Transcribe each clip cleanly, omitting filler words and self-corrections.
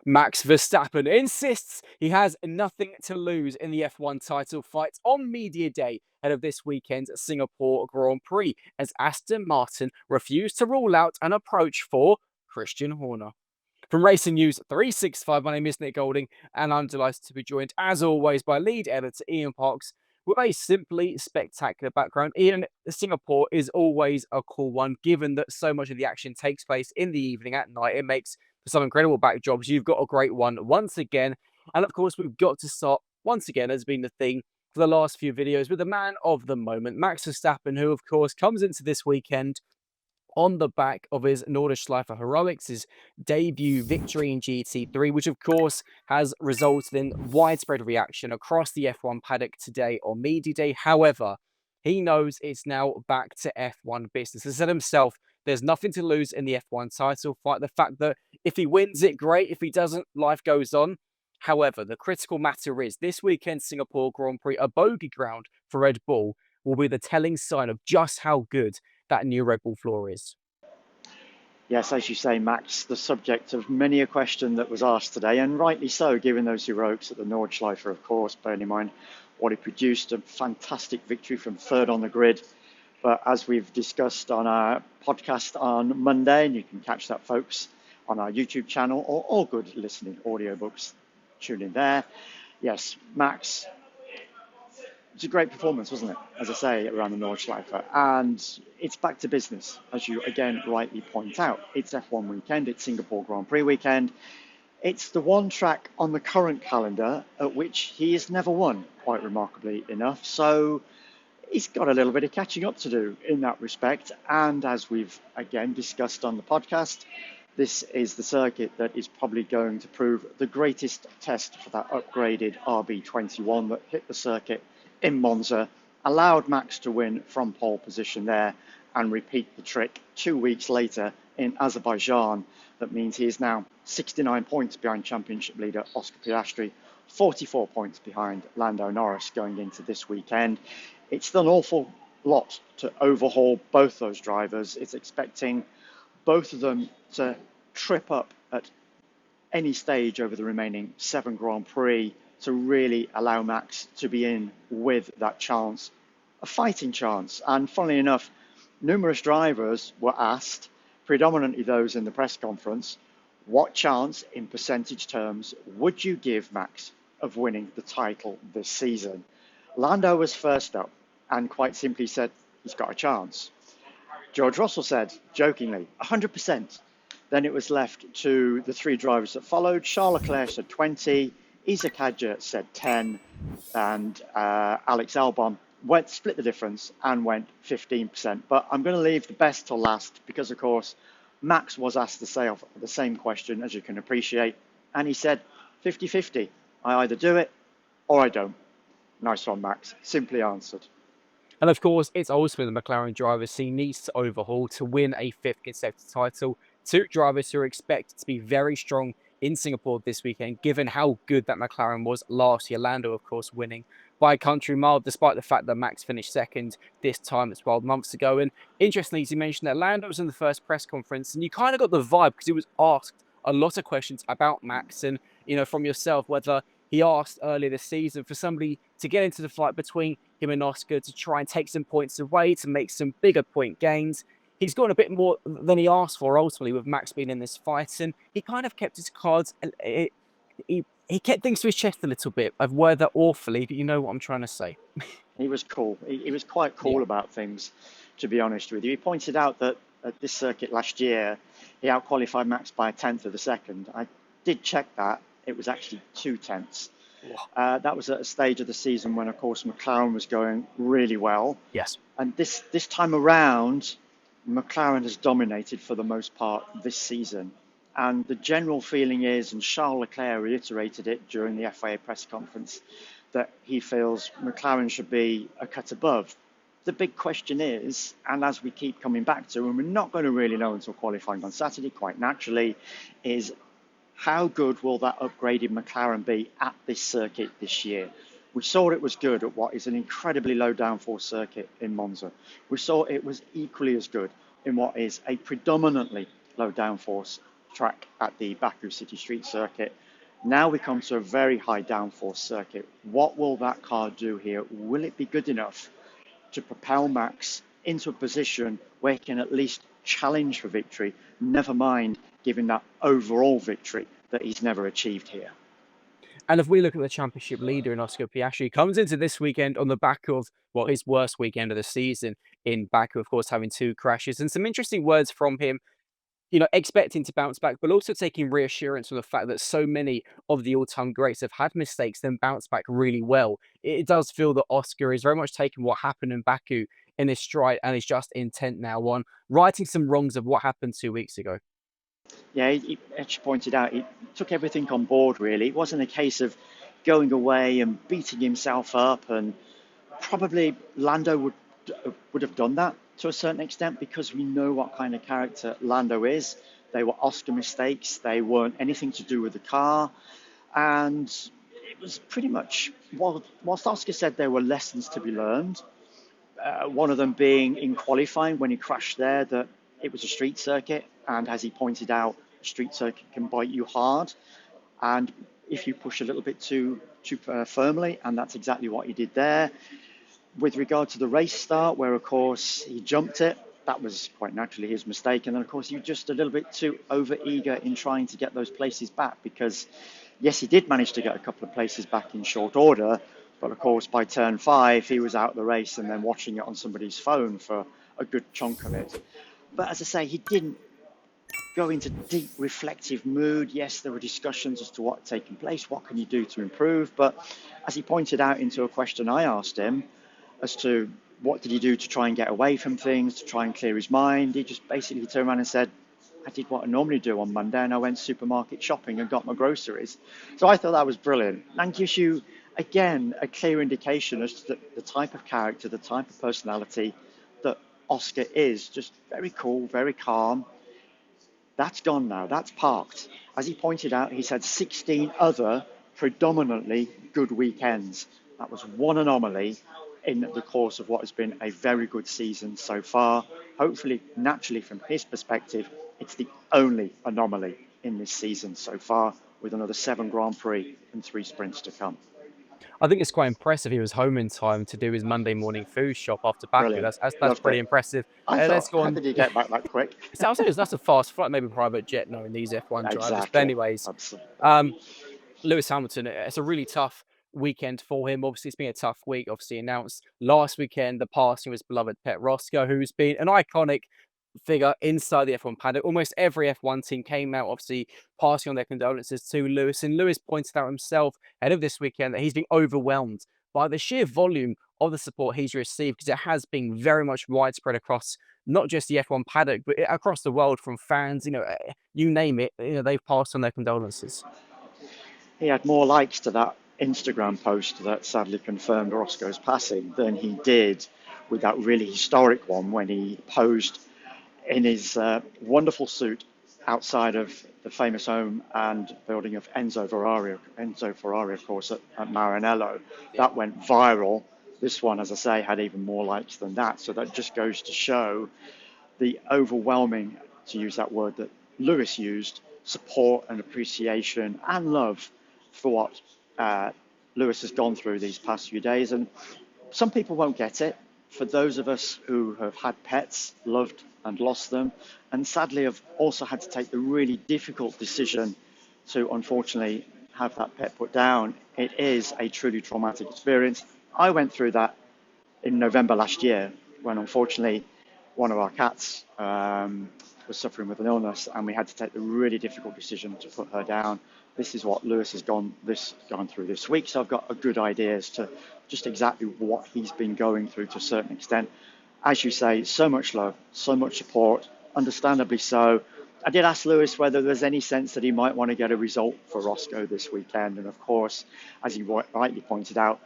Max Verstappen insists he has nothing to lose in the F1 title fight on media day ahead of this weekend's Singapore Grand Prix, as Aston Martin refused to rule out an approach for Christian Horner. From Racing News 365, my name is Nick Golding, and I'm delighted to be joined, as always, by lead editor Ian Parks with a simply spectacular background. Ian, Singapore is always a cool one, given that so much of the action takes place in the evening at night. It makes for some incredible backdrops. You've got a great one once again. And of course, we've got to start, once again, has been the theme for the last few videos, with the man of the moment, Max Verstappen, who, of course, comes into this weekend on the back of his Nordschleife heroics, his debut victory in GT3, which of course has resulted in widespread reaction across the F1 paddock today on media day. However, he knows it's now back to F1 business. He said himself, there's nothing to lose in the F1 title fight. The fact that if he wins it, great. If he doesn't, life goes on. However, the critical matter is this weekend's Singapore Grand Prix, a bogey ground for Red Bull, will be the telling sign of just how good that new Red Bull floor is. Yes, as you say, Max, the subject of many a question that was asked today, and rightly so, given those heroics at the Nordschleife, of course, bearing in mind what he produced, a fantastic victory from third on the grid. But as we've discussed on our podcast on Monday, and you can catch that, folks, on our YouTube channel, or all good listening audiobooks, tune in there. Yes, Max, it's a great performance, wasn't it? As I say, around the Nordschleife. And it's back to business, as you again rightly point out. It's F1 weekend, it's Singapore Grand Prix weekend. It's the one track on the current calendar at which he has never won, quite remarkably enough. So he's got a little bit of catching up to do in that respect. And as we've again discussed on the podcast, this is the circuit that is probably going to prove the greatest test for that upgraded RB21 that hit the circuit in Monza, allowed Max to win from pole position there and repeat the trick 2 weeks later in Azerbaijan. That means he is now 69 points behind championship leader Oscar Piastri, 44 points behind Lando Norris going into this weekend. It's an awful lot to overhaul both those drivers. It's expecting both of them to trip up at any stage over the remaining 7 Grand Prix to really allow Max to be in with that chance, a fighting chance. And funnily enough, numerous drivers were asked, predominantly those in the press conference, what chance in percentage terms would you give Max of winning the title this season? Lando was first up and quite simply said he's got a chance. George Russell said, jokingly, 100%. Then it was left to the 3 drivers that followed. Charles Leclerc said 20, Isaac Hadjar said 10, and Alex Albon split the difference and went 15%. But I'm going to leave the best till last because, of course, Max was asked the same question, as you can appreciate, and he said 50-50. I either do it or I don't. Nice one, Max. Simply answered. And of course, it's also the McLaren drivers he needs to overhaul to win a 5th consecutive title. 2 drivers who are expected to be very strong in Singapore this weekend, given how good that McLaren was last year. Lando, of course, winning by a country mile, despite the fact that Max finished second this time 12 months ago. And interestingly, as you mentioned, that Lando was in the first press conference, and you kind of got the vibe because he was asked a lot of questions about Max, and from yourself, whether he asked earlier this season for somebody to get into the fight between him and Oscar to try and take some points away, to make some bigger point gains. He's gotten a bit more than he asked for, ultimately, with Max being in this fight, and he kind of kept his cards. He kept things to his chest a little bit. I've worded that awfully, but you know what I'm trying to say. He was cool. He was quite cool about things, to be honest with you. He pointed out that at this circuit last year, he outqualified Max by a tenth of a second. I did check that. It was actually 0.2. That was at a stage of the season when, of course, McLaren was going really well. Yes. And this time around, McLaren has dominated for the most part this season. And the general feeling is, and Charles Leclerc reiterated it during the FIA press conference, that he feels McLaren should be a cut above. The big question is, and as we keep coming back to, and we're not going to really know until qualifying on Saturday, quite naturally, is how good will that upgraded McLaren be at this circuit this year? We saw it was good at what is an incredibly low downforce circuit in Monza. We saw it was equally as good in what is a predominantly low downforce track at the Baku City Street Circuit. Now we come to a very high downforce circuit. What will that car do here? Will it be good enough to propel Max into a position where he can at least challenge for victory, never mind giving that overall victory that he's never achieved here? And if we look at the championship leader in Oscar Piastri, he comes into this weekend on the back of, well, his worst weekend of the season in Baku, of course, having 2 crashes. And some interesting words from him, expecting to bounce back, but also taking reassurance from the fact that so many of the all-time greats have had mistakes, then bounce back really well. It does feel that Oscar is very much taking what happened in Baku in his stride and is just intent now on righting some wrongs of what happened 2 weeks ago. Yeah, as you pointed out, he took everything on board, really. It wasn't a case of going away and beating himself up, and probably Lando would have done that to a certain extent because we know what kind of character Lando is. They were Oscar mistakes. They weren't anything to do with the car. And it was pretty much, whilst Oscar said there were lessons to be learned, one of them being in qualifying when he crashed there, that it was a street circuit. And as he pointed out, a street circuit can bite you hard. And if you push a little bit too firmly, and that's exactly what he did there. With regard to the race start, where of course he jumped it, that was quite naturally his mistake. And then of course he was just a little bit too over eager in trying to get those places back, because yes, he did manage to get a couple of places back in short order, but of course by turn 5 he was out of the race and then watching it on somebody's phone for a good chunk of it. But as I say, he didn't go into deep reflective mood. Yes, there were discussions as to what had taken place, what can you do to improve, but as he pointed out into a question I asked him as to what did he do to try and get away from things, to try and clear his mind, he just basically turned around and said, I did what I normally do on Monday, and I went supermarket shopping and got my groceries. So I thought that was brilliant, and gives you, again, a clear indication as to the type of character, the type of personality that Oscar is. Just very cool, very calm. That's gone now. That's parked. As he pointed out, he's had 16 other predominantly good weekends. That was one anomaly in the course of what has been a very good season so far. Hopefully, naturally, from his perspective, it's the only anomaly in this season so far, with another 7 Grand Prix and 3 sprints to come. I think it's quite impressive he was home in time to do his Monday morning food shop after Baku. Brilliant. That's Loved pretty it. impressive. I Let's thought, go how on. did he get back that quick? Sounds like that's a fast flight, maybe private jet, knowing these F1 drivers. But Exactly. anyways, Absolutely. um, Lewis Hamilton, it's a really tough weekend for him. Obviously, it's been a tough week. Obviously, announced last weekend the passing of his beloved pet Roscoe, who's been an iconic figure inside the F1 paddock. Almost every F1 team came out, obviously, passing on their condolences to Lewis. And Lewis pointed out himself ahead of this weekend that he's been overwhelmed by the sheer volume of the support he's received, because it has been very much widespread across not just the F1 paddock, but across the world, from fans, you name it, they've passed on their condolences. He had more likes to that Instagram post that sadly confirmed Roscoe's passing than he did with that really historic one when he posed in his wonderful suit outside of the famous home and building of Enzo Ferrari, of course, at Maranello. Yeah. That went viral. This one, as I say, had even more likes than that. So that just goes to show the overwhelming, to use that word that Lewis used, support and appreciation and love for what Lewis has gone through these past few days. And some people won't get it. For those of us who have had pets, loved and lost them, and sadly have also had to take the really difficult decision to unfortunately have that pet put down, it is a truly traumatic experience. I went through that in November last year when unfortunately one of our cats was suffering with an illness, and we had to take the really difficult decision to put her down. This is what Lewis has gone through this week, so I've got a good idea as to just exactly what he's been going through to a certain extent. As you say, so much love, so much support, understandably so. I did ask Lewis whether there's any sense that he might want to get a result for Roscoe this weekend, and of course, as he rightly pointed out,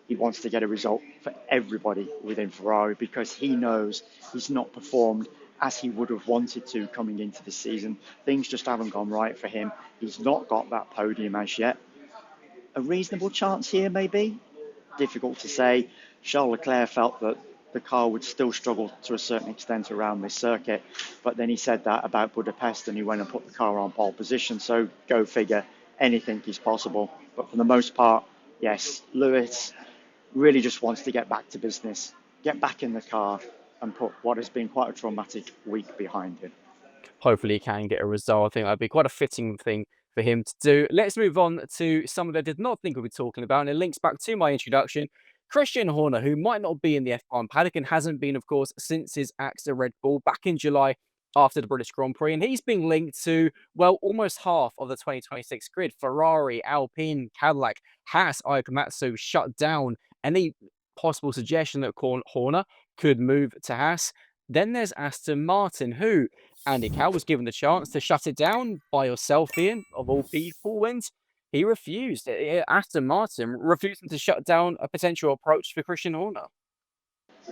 he wants to get a result for everybody within Ferrari, because he knows he's not performed as he would have wanted to coming into the season. Things just haven't gone right for him. He's not got that podium as yet. A reasonable chance here, maybe? Difficult to say. Charles Leclerc felt that the car would still struggle to a certain extent around this circuit. But then he said that about Budapest and he went and put the car on pole position. So go figure, anything is possible. But for the most part, yes, Lewis really just wants to get back to business, get back in the car and put what has been quite a traumatic week behind him. Hopefully he can get a result. I think that'd be quite a fitting thing for him to do. Let's move on to someone that I did not think we'd be talking about, and it links back to my introduction. Christian Horner, who might not be in the F1 paddock and hasn't been, of course, since his axe at Red Bull back in July after the British Grand Prix. And he's been linked to, well, almost half of the 2026 grid. Ferrari, Alpine, Cadillac, Haas, Komatsu shut down any possible suggestion that Horner could move to Haas. Then there's Aston Martin, who Andy Cow was given the chance to shut it down by yourself, Ian, of all people, and he refused. Aston Martin refusing to shut down a potential approach for Christian Horner.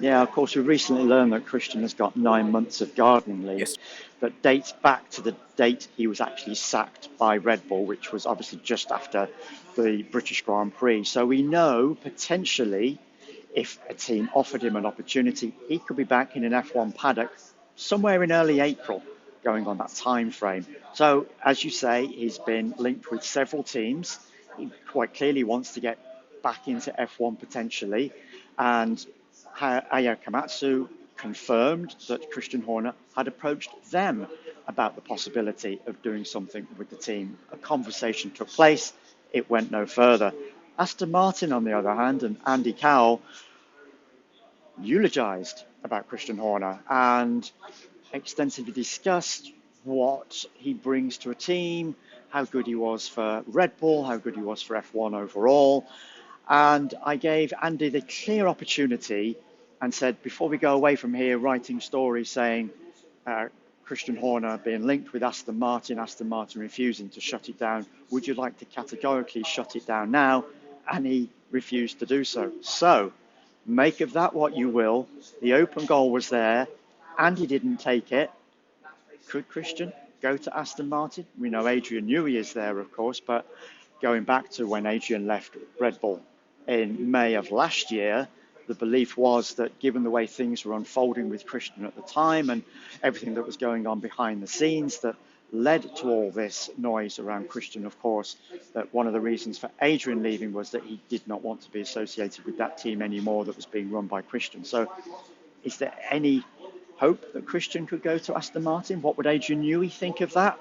Yeah, of course, we recently learned that Christian has got 9 months of gardening leave Yes. that dates back to the date he was actually sacked by Red Bull, which was obviously just after the British Grand Prix. So we know potentially if a team offered him an opportunity, he could be back in an F1 paddock somewhere in early April, going on that time frame. So, as you say, he's been linked with several teams. He quite clearly wants to get back into F1 potentially. And Komatsu confirmed that Christian Horner had approached them about the possibility of doing something with the team. A conversation took place. It went no further. Aston Martin, on the other hand, and Andy Cowell eulogized about Christian Horner and extensively discussed what he brings to a team, how good he was for Red Bull, how good he was for F1 overall. And I gave Andy the clear opportunity and said, before we go away from here writing stories saying Christian Horner being linked with Aston Martin refusing to shut it down, would you like to categorically shut it down now? And he refused to do so. So make of that what you will. The open goal was there. Andy didn't take it. Could Christian go to Aston Martin? We know Adrian Newey is there, of course, but going back to when Adrian left Red Bull in May of last year, the belief was that given the way things were unfolding with Christian at the time and everything that was going on behind the scenes that led to all this noise around Christian, of course, that one of the reasons for Adrian leaving was that he did not want to be associated with that team anymore that was being run by Christian. So is there any hope that Christian could go to Aston Martin? What would Adrian Newey think of that?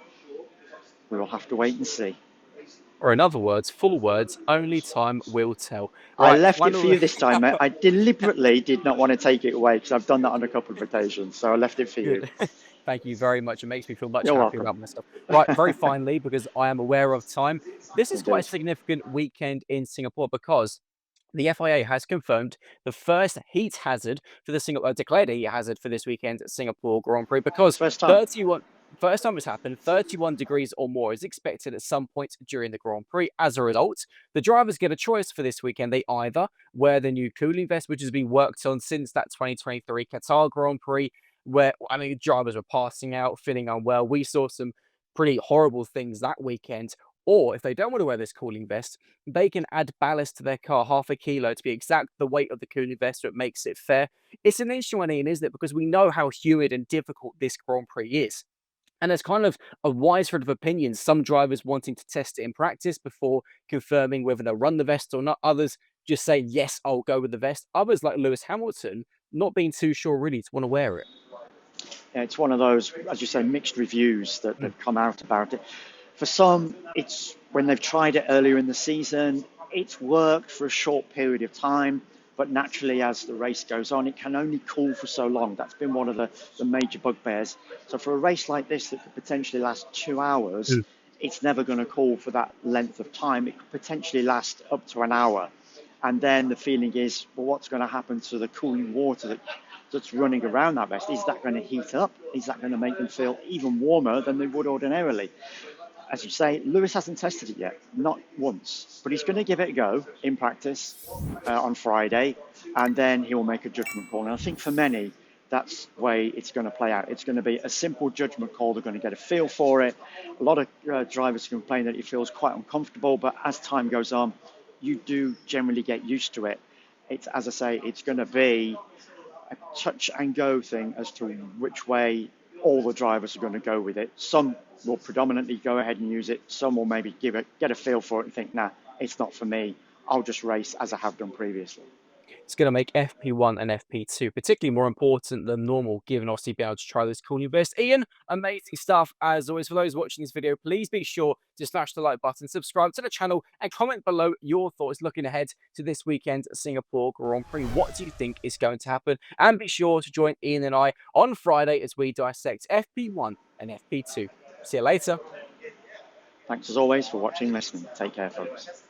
We will have to wait and see. Or in other words, full words, only time will tell. I Right, left it for final. you this time, mate. I deliberately did not want to take it away because I've done that on a couple of occasions. So I left it for you. Good. Thank you very much. It makes me feel much You're happier welcome. about myself. Right, very finally, because I am aware of time, this is quite a Indeed. significant weekend in Singapore because the FIA has confirmed the first heat hazard for the Singapore declared a heat hazard for this weekend's Singapore Grand Prix because First time. 31 first time it's happened, 31 degrees or more is expected at some point during the Grand Prix. As a result, the drivers get a choice for this weekend. They either wear the new cooling vest, which has been worked on since that 2023 Qatar Grand Prix, where drivers were passing out, feeling unwell. We saw some pretty horrible things that weekend. Or if they don't want to wear this cooling vest, they can add ballast to their car, half a kilo to be exact the weight of the cooling vest, so it makes it fair. It's an interesting one, Ian, isn't it? Because we know how humid and difficult this Grand Prix is. And there's kind of a wide spread of opinions. Some drivers wanting to test it in practice before confirming whether they'll run the vest or not. Others just say, yes, I'll go with the vest. Others, like Lewis Hamilton, not being too sure really to want to wear it. Yeah, it's one of those, as you say, mixed reviews that come out about it. For some, it's when they've tried it earlier in the season, it's worked for a short period of time, but naturally as the race goes on, it can only cool for so long. That's been one of the major bugbears. So for a race like this that could potentially last 2 hours, it's never going to cool for that length of time. It could potentially last up to an hour. And then the feeling is, well, what's going to happen to the cooling water that's running around that vest? Is that going to heat up? Is that going to make them feel even warmer than they would ordinarily? As you say, Lewis hasn't tested it yet, not once, but he's going to give it a go in practice on Friday, and then he will make a judgment call. And I think for many, that's the way it's going to play out. It's going to be a simple judgment call. They're going to get a feel for it. A lot of drivers complain that it feels quite uncomfortable, but as time goes on, you do generally get used to it. It's, as I say, it's going to be a touch and go thing as to which way all the drivers are going to go with it. Some will predominantly go ahead and use it. Some will maybe get a feel for it and think, nah, it's not for me. I'll just race as I have done previously. It's going to make FP1 and FP2 particularly more important than normal, given obviously being able to try this cool new best. Ian, amazing stuff as always. For those watching this video, please be sure to smash the like button, subscribe to the channel, and comment below your thoughts looking ahead to this weekend's Singapore Grand Prix. What do you think is going to happen? And be sure to join Ian and I on Friday as we dissect FP1 and FP2. See you later. Thanks as always for watching and listening. Take care, folks.